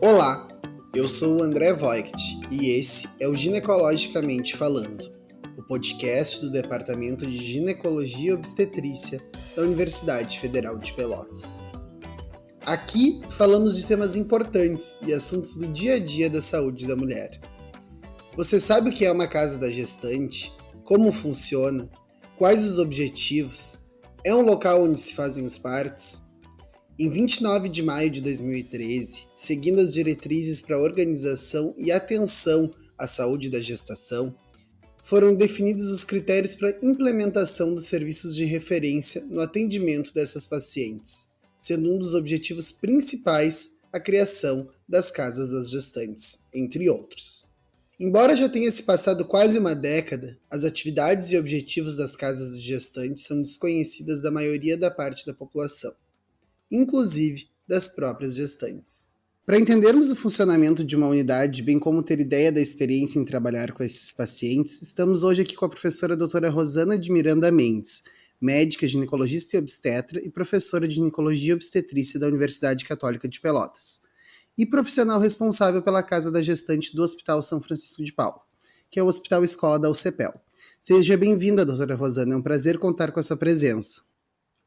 Olá, eu sou o André Voigt e esse é o Ginecologicamente Falando, o podcast do Departamento de Ginecologia e Obstetrícia da Universidade Federal de Pelotas. Aqui falamos de temas importantes e assuntos do dia a dia da saúde da mulher. Você sabe o que é uma casa da gestante? Como funciona? Quais os objetivos? É um local onde se fazem os partos? Em 29 de maio de 2013, seguindo as diretrizes para a organização e atenção à saúde da gestação, foram definidos os critérios para a implementação dos serviços de referência no atendimento dessas pacientes, sendo um dos objetivos principais a criação das casas das gestantes, entre outros. Embora já tenha se passado quase uma década, as atividades e objetivos das casas de gestantes são desconhecidas da maioria da parte da população, inclusive das próprias gestantes. Para entendermos o funcionamento de uma unidade, bem como ter ideia da experiência em trabalhar com esses pacientes, estamos hoje aqui com a professora doutora Rosana de Miranda Mendes, médica, ginecologista e obstetra e professora de ginecologia e obstetrícia da Universidade Católica de Pelotas, e profissional responsável pela Casa da Gestante do Hospital São Francisco de Paula, que é o Hospital Escola da UCPEL. Seja bem-vinda, doutora Rosana, é um prazer contar com a sua presença.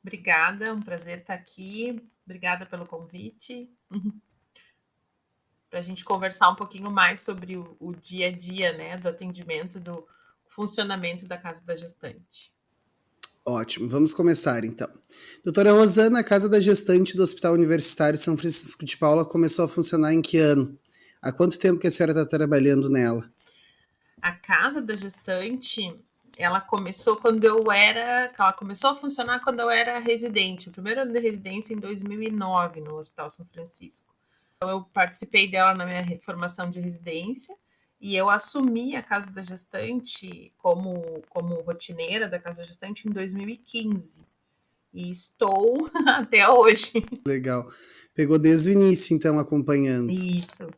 Obrigada, um prazer estar aqui. Obrigada pelo convite. Para a gente conversar um pouquinho mais sobre o dia a dia, né, do atendimento, do funcionamento da Casa da Gestante. Ótimo, vamos começar então. Doutora Rosana, a Casa da Gestante do Hospital Universitário São Francisco de Paula começou a funcionar em que ano? Há quanto tempo que a senhora está trabalhando nela? A Casa da Gestante, ela começou a funcionar quando eu era residente. O primeiro ano de residência em 2009 no Hospital São Francisco. Então, eu participei dela na minha formação de residência e eu assumi a Casa da Gestante como rotineira da Casa da Gestante em 2015. E estou até hoje. Legal. Pegou desde o início, então, acompanhando. Isso.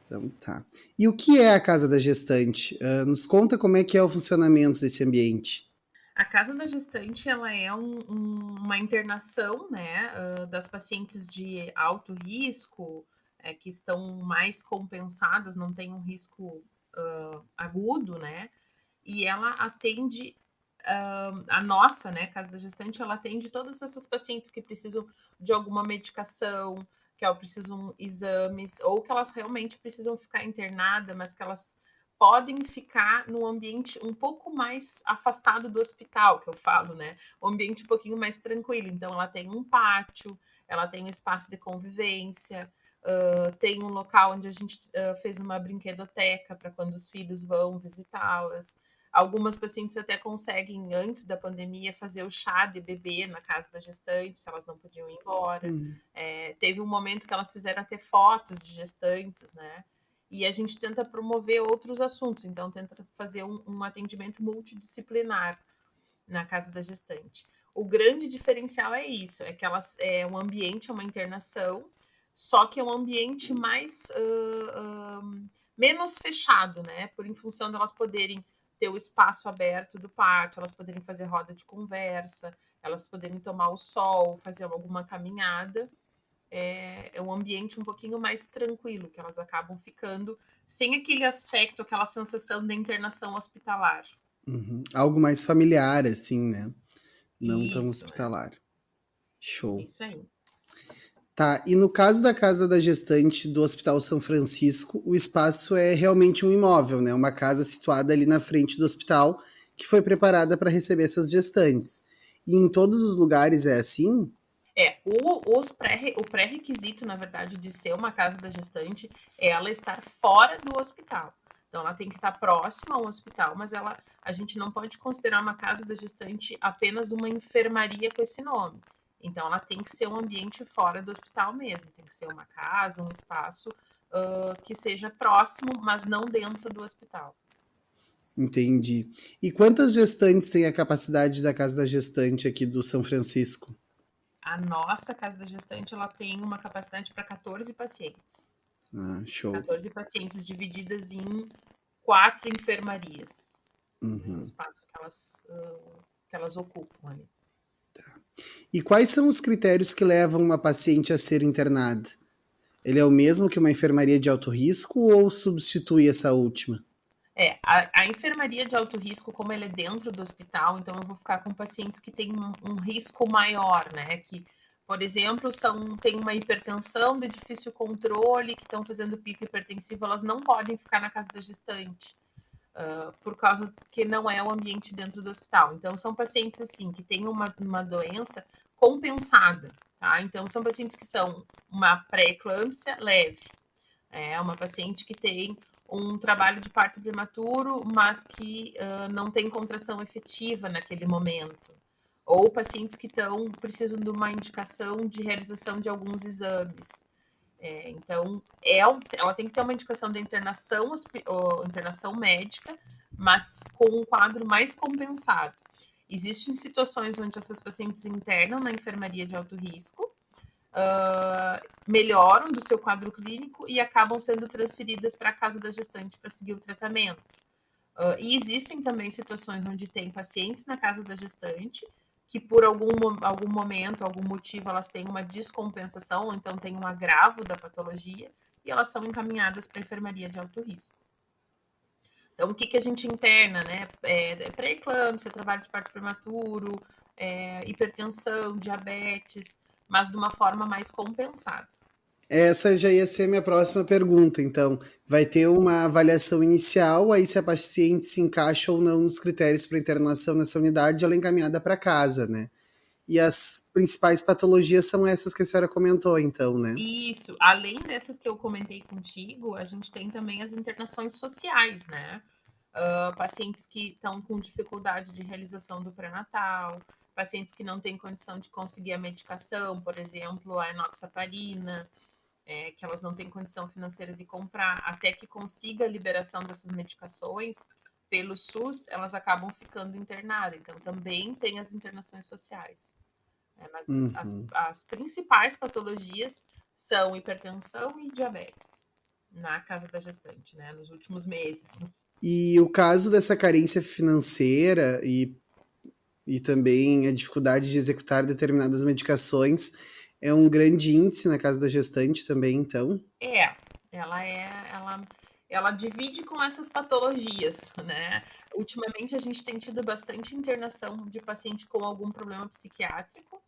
Então, tá. E o que é a Casa da Gestante? Nos conta como é que é o funcionamento desse ambiente. A Casa da Gestante, ela é uma internação, né, das pacientes de alto risco, que estão mais compensadas, não tem um risco agudo, né, e ela atende a nossa, né, Casa da Gestante, ela atende todas essas pacientes que precisam de alguma medicação, que elas precisam exames, ou que elas realmente precisam ficar internadas, mas que elas podem ficar no ambiente um pouco mais afastado do hospital, que eu falo, né? Um ambiente um pouquinho mais tranquilo. Então, ela tem um pátio, ela tem um espaço de convivência, tem um local onde a gente fez uma brinquedoteca para quando os filhos vão visitá-las. Algumas pacientes até conseguem, antes da pandemia, fazer o chá de bebê na casa da gestante, se elas não podiam ir embora. Teve um momento que elas fizeram até fotos de gestantes, né? E a gente tenta promover outros assuntos, então tenta fazer um atendimento multidisciplinar na casa da gestante. O grande diferencial é isso, é que elas é um ambiente, é uma internação, só que é um ambiente mais menos fechado, né? Em função delas poderem ter o espaço aberto do pátio, elas poderem fazer roda de conversa, elas poderem tomar o sol, fazer alguma caminhada. É um ambiente um pouquinho mais tranquilo, que elas acabam ficando sem aquele aspecto, aquela sensação da internação hospitalar. Uhum. Algo mais familiar, assim, né? Não tão Isso, hospitalar. Show. isso aí. Tá, e no caso da Casa da Gestante do Hospital São Francisco, o espaço é realmente um imóvel, né? Uma casa situada ali na frente do hospital que foi preparada para receber essas gestantes. E em todos os lugares é assim? O pré-requisito, na verdade, de ser uma casa da gestante é ela estar fora do hospital. Então, ela tem que estar próxima ao hospital, mas a gente não pode considerar uma casa da gestante apenas uma enfermaria com esse nome. Então, ela tem que ser um ambiente fora do hospital mesmo. Tem que ser uma casa, um espaço que seja próximo, mas não dentro do hospital. Entendi. E quantas gestantes tem a capacidade da Casa da Gestante aqui do São Francisco? A nossa casa da gestante ela tem uma capacidade para 14 pacientes. Ah, show. 14 pacientes divididas em 4 enfermarias, né, no Uhum. espaço que elas ocupam ali. E quais são os critérios que levam uma paciente a ser internada? Ele é o mesmo que uma enfermaria de alto risco ou substitui essa última? A enfermaria de alto risco, como ele é dentro do hospital, então eu vou ficar com pacientes que têm um risco maior, né? Que, por exemplo, têm uma hipertensão de difícil controle, que estão fazendo pico hipertensivo, elas não podem ficar na casa da gestante, por causa que não é o ambiente dentro do hospital. Então, são pacientes assim que têm uma doença compensada, tá? Então, são pacientes que são uma pré-eclâmpsia leve, uma paciente que tem um trabalho de parto prematuro, mas que não tem contração efetiva naquele momento. Ou pacientes que precisam de uma indicação de realização de alguns exames. Então, ela tem que ter uma indicação de internação médica, mas com um quadro mais compensado. Existem situações onde essas pacientes internam na enfermaria de alto risco, melhoram do seu quadro clínico e acabam sendo transferidas para a casa da gestante para seguir o tratamento. E existem também situações onde tem pacientes na casa da gestante que por algum momento, algum motivo, elas têm uma descompensação, ou então tem um agravo da patologia, e elas são encaminhadas para a enfermaria de alto risco. Então, o que a gente interna, né? Pré-eclâmpsia, trabalho de parto prematuro, hipertensão, diabetes, mas de uma forma mais compensada. Essa já ia ser a minha próxima pergunta, então. Vai ter uma avaliação inicial, aí se a paciente se encaixa ou não nos critérios para internação nessa unidade, ela é encaminhada para casa, né? E as principais patologias são essas que a senhora comentou, então, né? Isso, além dessas que eu comentei contigo, a gente tem também as internações sociais, né? Pacientes que estão com dificuldade de realização do pré-natal, pacientes que não têm condição de conseguir a medicação, por exemplo, a enoxaparina, que elas não têm condição financeira de comprar, até que consiga a liberação dessas medicações pelo SUS, elas acabam ficando internadas. Então, também tem as internações sociais. Mas Uhum. as principais patologias são hipertensão e diabetes na casa da gestante, né? Nos últimos meses. E o caso dessa carência financeira e também a dificuldade de executar determinadas medicações é um grande índice na casa da gestante também, então. É, ela é, ela divide com essas patologias, né? Ultimamente a gente tem tido bastante internação de paciente com algum problema psiquiátrico,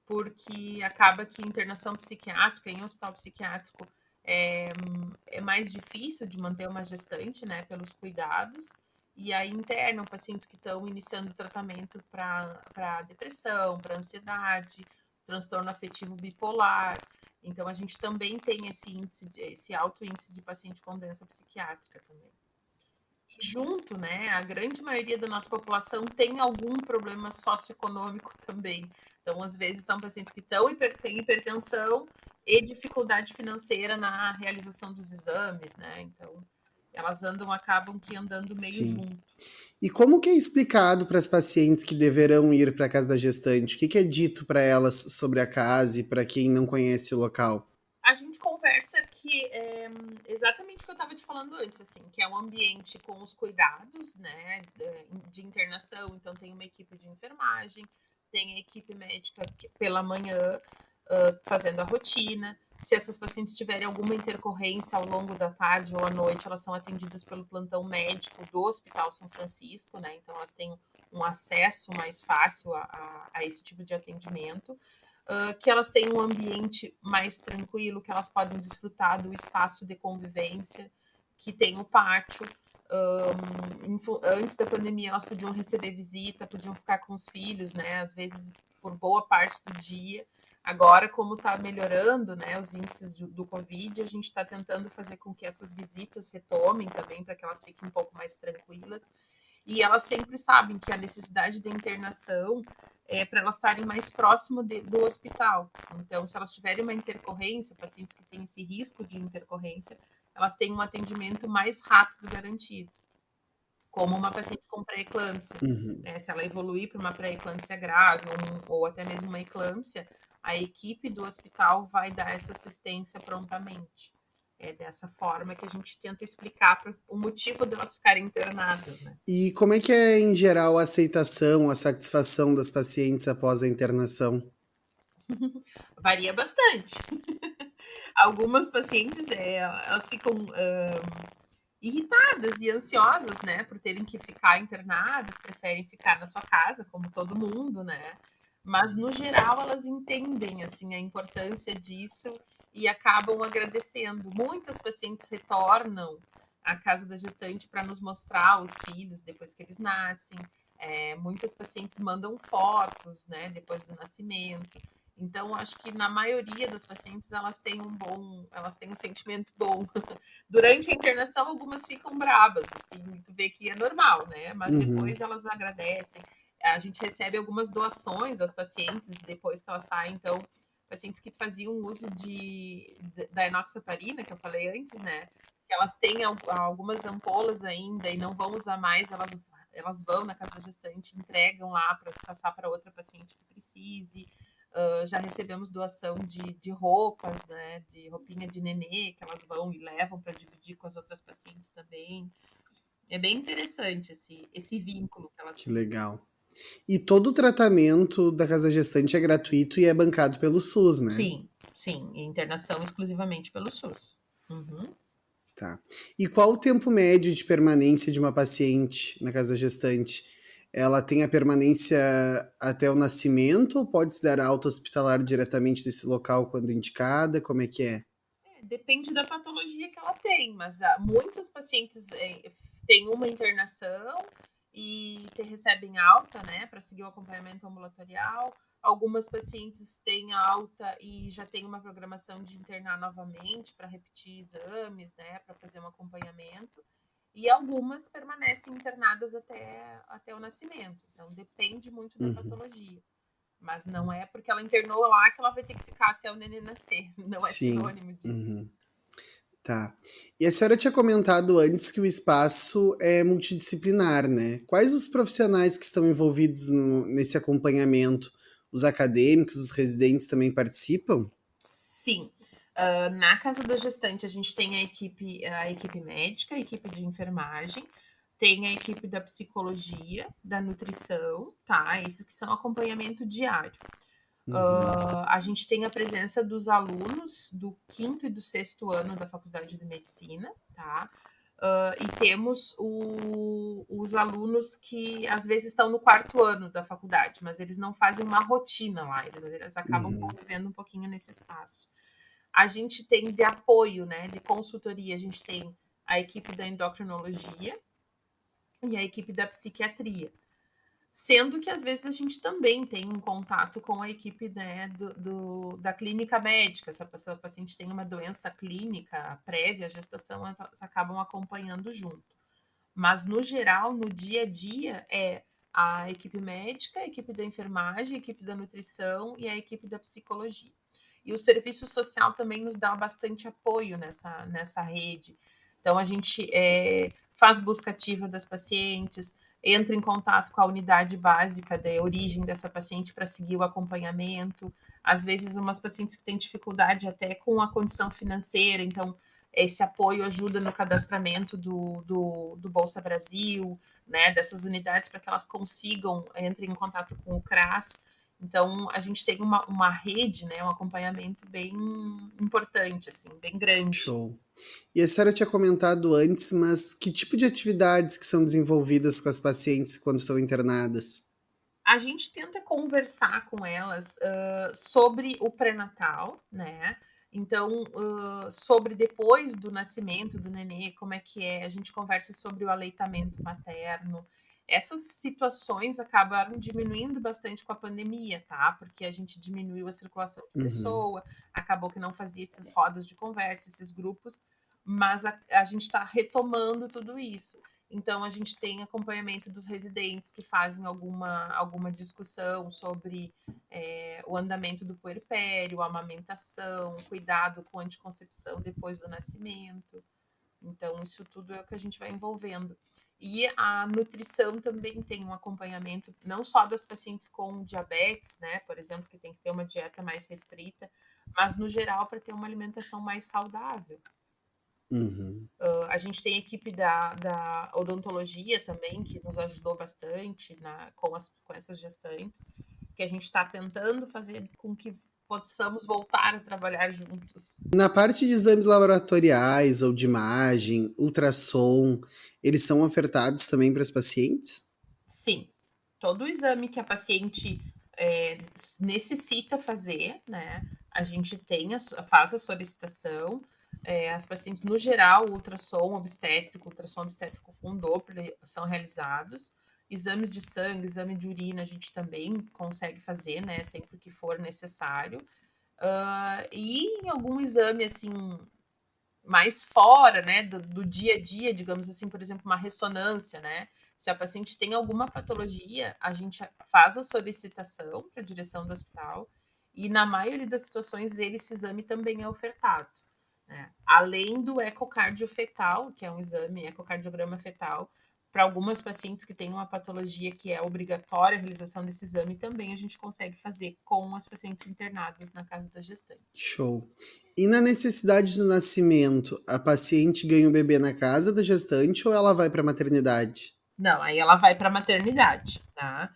porque acaba que internação psiquiátrica em hospital psiquiátrico é mais difícil de manter uma gestante, né, pelos cuidados, e aí internam pacientes que estão iniciando tratamento para depressão, para ansiedade, transtorno afetivo bipolar. Então, a gente também tem esse alto índice de paciente com doença psiquiátrica também. E junto, né, a grande maioria da nossa população tem algum problema socioeconômico também. Então, às vezes, são pacientes que têm hipertensão e dificuldade financeira na realização dos exames, né? Então, elas acabam que andando meio Sim. junto. E como que é explicado para as pacientes que deverão ir para a casa da gestante? O que é dito para elas sobre a casa e para quem não conhece o local? A gente conversa que exatamente o que eu estava te falando antes, assim, que é um ambiente com os cuidados, né, de internação, então tem uma equipe de enfermagem, tem a equipe médica pela manhã fazendo a rotina. Se essas pacientes tiverem alguma intercorrência ao longo da tarde ou à noite, elas são atendidas pelo plantão médico do Hospital São Francisco, né? Então elas têm um acesso mais fácil a esse tipo de atendimento. Que elas têm um ambiente mais tranquilo, que elas podem desfrutar do espaço de convivência, que tem o pátio. Antes da pandemia, elas podiam receber visita, podiam ficar com os filhos, né? Às vezes por boa parte do dia. Agora, como está melhorando, né, os índices do Covid, a gente está tentando fazer com que essas visitas retomem também, para que elas fiquem um pouco mais tranquilas. E elas sempre sabem que a necessidade de internação é para elas estarem mais próximo do hospital. Então, se elas tiverem uma intercorrência, pacientes que têm esse risco de intercorrência, elas têm um atendimento mais rápido garantido, como uma paciente com pré-eclâmpsia. Uhum. Né? Se ela evoluir para uma pré-eclâmpsia grave ou até mesmo uma eclâmpsia, a equipe do hospital vai dar essa assistência prontamente. É dessa forma que a gente tenta explicar o motivo delas ficarem internadas, né? E como é que é, em geral, a aceitação, a satisfação das pacientes após a internação? Varia bastante. Algumas pacientes, elas ficam irritadas e ansiosas, né, por terem que ficar internadas, preferem ficar na sua casa, como todo mundo, né? Mas no geral elas entendem assim a importância disso e acabam agradecendo. Muitas pacientes retornam à casa da gestante para nos mostrar os filhos depois que eles nascem. Muitas pacientes mandam fotos, né, depois do nascimento. Então, acho que na maioria das pacientes elas têm um sentimento bom. Durante a internação, algumas ficam brabas, assim, tu vê que é normal, né? Mas Uhum. depois elas agradecem. A gente recebe algumas doações das pacientes depois que elas saem, então, pacientes que faziam uso da enoxaparina, que eu falei antes, né? Que elas têm algumas ampolas ainda e não vão usar mais, elas vão na casa da gestante, entregam lá para passar para outra paciente que precise. Já recebemos doação de roupas, né, de roupinha de nenê, que elas vão e levam para dividir com as outras pacientes também. É bem interessante esse vínculo que elas Que têm. legal. E todo o tratamento da casa gestante é gratuito e é bancado pelo SUS, né? Sim, sim, internação exclusivamente pelo SUS. Uhum. Tá. E qual o tempo médio de permanência de uma paciente na casa gestante? Ela tem a permanência até o nascimento ou pode se dar alta hospitalar diretamente desse local quando indicada? Como é que é? Depende da patologia que ela tem, mas muitas pacientes têm uma internação e recebem alta, né, para seguir o acompanhamento ambulatorial. Algumas pacientes têm alta e já têm uma programação de internar novamente para repetir exames, né, para fazer um acompanhamento. E algumas permanecem internadas até o nascimento. Então, depende muito da Uhum. patologia. Mas não é porque ela internou lá que ela vai ter que ficar até o neném nascer. Não é Sim. sinônimo disso. Uhum. Tá. E a senhora tinha comentado antes que o espaço é multidisciplinar, né? Quais os profissionais que estão envolvidos nesse acompanhamento? Os acadêmicos, os residentes também participam? Sim. Na casa da gestante, a gente tem a equipe médica, a equipe de enfermagem, tem a equipe da psicologia, da nutrição, tá? Esses que são acompanhamento diário. Uhum. A gente tem a presença dos alunos do quinto e do sexto ano da Faculdade de Medicina, tá? E temos os alunos que às vezes estão no quarto ano da faculdade, mas eles não fazem uma rotina lá, eles acabam Uhum. convivendo um pouquinho nesse espaço. A gente tem de apoio, né, de consultoria, a gente tem a equipe da endocrinologia e a equipe da psiquiatria. Sendo que às vezes a gente também tem um contato com a equipe, né, da clínica médica. Se a paciente tem uma doença clínica prévia à gestação, elas acabam acompanhando junto. Mas, no geral, no dia a dia, é a equipe médica, a equipe da enfermagem, a equipe da nutrição e a equipe da psicologia. E o serviço social também nos dá bastante apoio nessa rede. Então, a gente faz busca ativa das pacientes, entra em contato com a unidade básica da origem dessa paciente para seguir o acompanhamento. Às vezes, umas pacientes que têm dificuldade até com a condição financeira, então esse apoio ajuda no cadastramento do Bolsa Brasil, né, dessas unidades para que elas consigam entrar em contato com o CRAS. Então, a gente tem uma rede, né, um acompanhamento bem importante, assim, bem grande. Show. E a senhora tinha comentado antes, mas que tipo de atividades que são desenvolvidas com as pacientes quando estão internadas? A gente tenta conversar com elas sobre o pré-natal, né? Então, sobre depois do nascimento do nenê, como é que é? A gente conversa sobre o aleitamento materno. Essas situações acabaram diminuindo bastante com a pandemia, tá? Porque a gente diminuiu a circulação de Uhum. pessoa, acabou que não fazia essas rodas de conversa, esses grupos, mas a gente está retomando tudo isso. Então, a gente tem acompanhamento dos residentes que fazem alguma discussão sobre o andamento do puerpério, a amamentação, cuidado com anticoncepção depois do nascimento. Então, isso tudo é o que a gente vai envolvendo. E a nutrição também tem um acompanhamento, não só das pacientes com diabetes, né, por exemplo, que tem que ter uma dieta mais restrita, mas no geral para ter uma alimentação mais saudável. Uhum. A gente tem a equipe da odontologia também, que nos ajudou bastante com essas gestantes, que a gente está tentando fazer com que possamos voltar a trabalhar juntos. Na parte de exames laboratoriais ou de imagem, ultrassom, eles são ofertados também para as pacientes? Sim, todo exame que a paciente necessita fazer, né? A gente faz a solicitação. As pacientes, no geral, ultrassom obstétrico com Doppler são realizados. Exames de sangue, exame de urina, a gente também consegue fazer, né? Sempre que for necessário. E em algum exame, assim, mais fora, né, do dia a dia, digamos assim, por exemplo, uma ressonância, né? Se a paciente tem alguma patologia, a gente faz a solicitação para a direção do hospital e, na maioria das situações, esse exame também é ofertado. Né? Além do ecocardio fetal, que é um exame, ecocardiograma fetal, para algumas pacientes que têm uma patologia que é obrigatória a realização desse exame, também a gente consegue fazer com as pacientes internadas na casa da gestante. Show. E na necessidade do nascimento, a paciente ganha o bebê na casa da gestante ou ela vai para a maternidade? Não, aí ela vai para a maternidade, tá?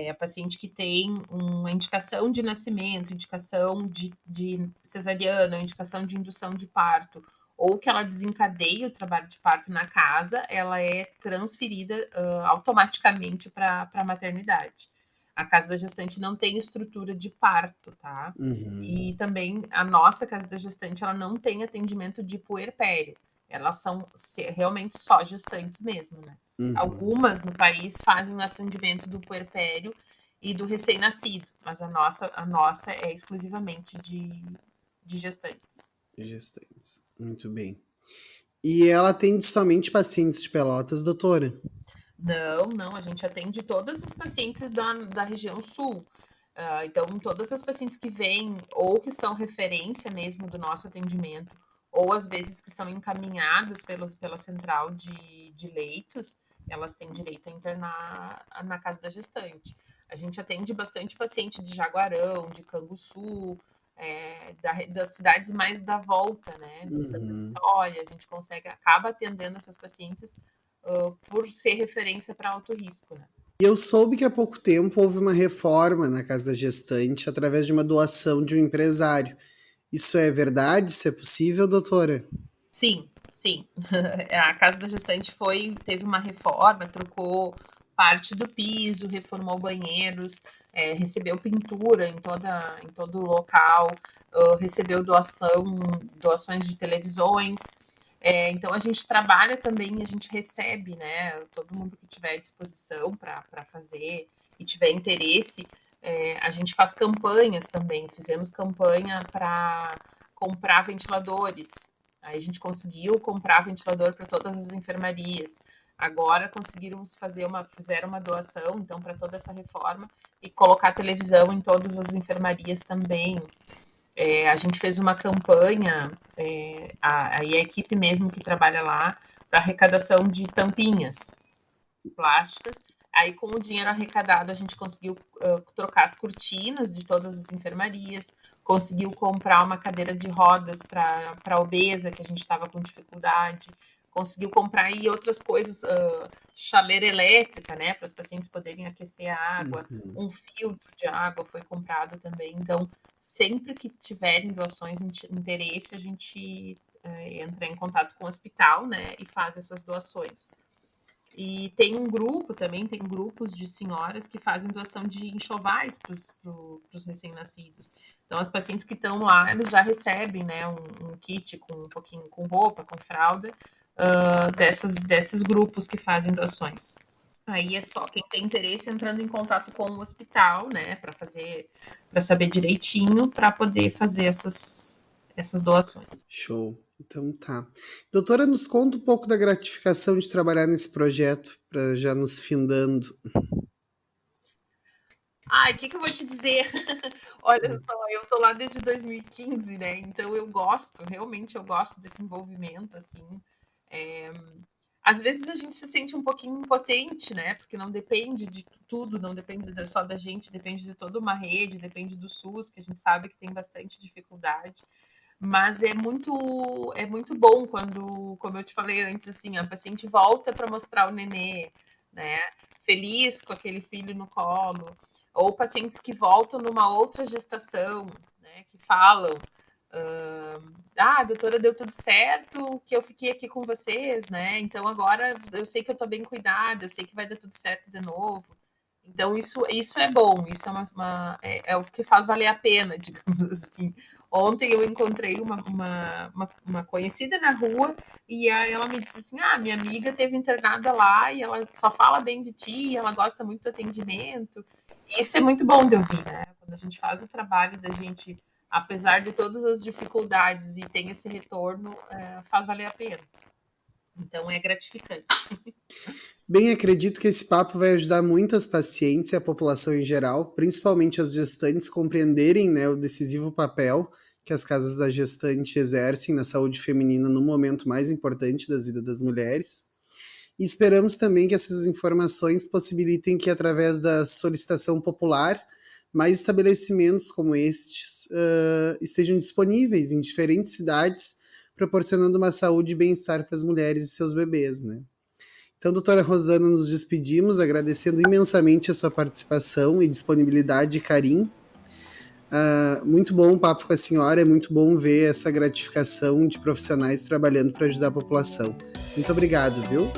A paciente que tem uma indicação de nascimento, indicação de cesariana, indicação de indução de parto, ou que ela desencadeia o trabalho de parto na casa, ela é transferida automaticamente para a maternidade. A casa da gestante não tem estrutura de parto, tá? Uhum. E também a nossa casa da gestante, ela não tem atendimento de puerpério. Elas são realmente só gestantes mesmo, né? Uhum. Algumas no país fazem o atendimento do puerpério e do recém-nascido, mas a nossa é exclusivamente de gestantes. Gestantes. Muito bem. E ela atende somente pacientes de Pelotas, doutora? Não, não, a gente atende todas as pacientes da região sul. Então, todas as pacientes que vêm ou que são referência mesmo do nosso atendimento, ou às vezes que são encaminhadas pela central de leitos, elas têm direito a internar na casa da gestante. A gente atende bastante paciente de Jaguarão, de Canguçu, das cidades mais da volta, né, de Santa Uhum. Vitória, a gente acaba atendendo essas pacientes por ser referência para alto risco, né? E eu soube que há pouco tempo houve uma reforma na casa da gestante através de uma doação de um empresário. Isso é verdade? Isso é possível, doutora? Sim, sim. A casa da gestante teve uma reforma, trocou parte do piso, reformou banheiros, recebeu pintura em todo o local, recebeu doações de televisões. Então a gente trabalha também, a gente recebe, né? Todo mundo que tiver à disposição para fazer e tiver interesse, a gente faz campanhas também. Fizemos campanha para comprar ventiladores. Aí a gente conseguiu comprar ventilador para todas as enfermarias. Agora fizeram uma doação, então, para toda essa reforma e colocar televisão em todas as enfermarias também. A gente fez uma campanha, a equipe mesmo que trabalha lá, para arrecadação de tampinhas plásticas. Aí, com o dinheiro arrecadado, a gente conseguiu trocar as cortinas de todas as enfermarias, conseguiu comprar uma cadeira de rodas para a obesa, que a gente estava com dificuldade, conseguiu comprar aí outras coisas, chaleira elétrica, né, para os pacientes poderem aquecer a água, Uhum. um filtro de água foi comprado também. Então, sempre que tiverem doações de interesse, a gente entra em contato com o hospital, né, e faz essas doações. E tem um grupo também, tem grupos de senhoras que fazem doação de enxovais para os recém-nascidos. Então, as pacientes que estão lá, elas já recebem, né, um kit com um pouquinho com roupa, com fralda, desses grupos que fazem doações. Aí é só quem tem interesse entrando em contato com o hospital, né, para saber direitinho, para poder fazer essas doações. Show. Então tá. Doutora, nos conta um pouco da gratificação de trabalhar nesse projeto, para já nos findando. Ai, o que eu vou te dizer? Olha só, eu tô lá desde 2015, né? Então eu gosto, realmente eu gosto desse envolvimento, assim. É, Às vezes a gente se sente um pouquinho impotente, né? Porque não depende de tudo, não depende só da gente, depende de toda uma rede, depende do SUS, que a gente sabe que tem bastante dificuldade. Mas é muito bom quando, como eu te falei antes, assim, a paciente volta para mostrar o nenê, né? Feliz com aquele filho no colo, ou pacientes que voltam numa outra gestação, né? que falam, doutora, deu tudo certo, que eu fiquei aqui com vocês, né? Então agora eu sei que eu tô bem cuidada, eu sei que vai dar tudo certo de novo. Então isso é bom, isso é o que faz valer a pena, digamos assim. Ontem eu encontrei uma conhecida na rua e aí ela me disse assim: minha amiga teve internada lá e ela só fala bem de ti, ela gosta muito do atendimento. E isso é muito bom de ouvir, né? Quando a gente faz o trabalho da gente, apesar de todas as dificuldades e tem esse retorno, faz valer a pena. Então é gratificante. Bem, acredito que esse papo vai ajudar muito as pacientes e a população em geral, principalmente as gestantes, compreenderem, né, o decisivo papel que as casas da gestante exercem na saúde feminina no momento mais importante das vidas das mulheres. E esperamos também que essas informações possibilitem que, através da solicitação popular, mais estabelecimentos como estes estejam disponíveis em diferentes cidades, proporcionando uma saúde e bem-estar para as mulheres e seus bebês, né? Então, doutora Rosana, nos despedimos, agradecendo imensamente a sua participação e disponibilidade e carinho. Muito bom o papo com a senhora, é muito bom ver essa gratificação de profissionais trabalhando para ajudar a população. Muito obrigado, viu?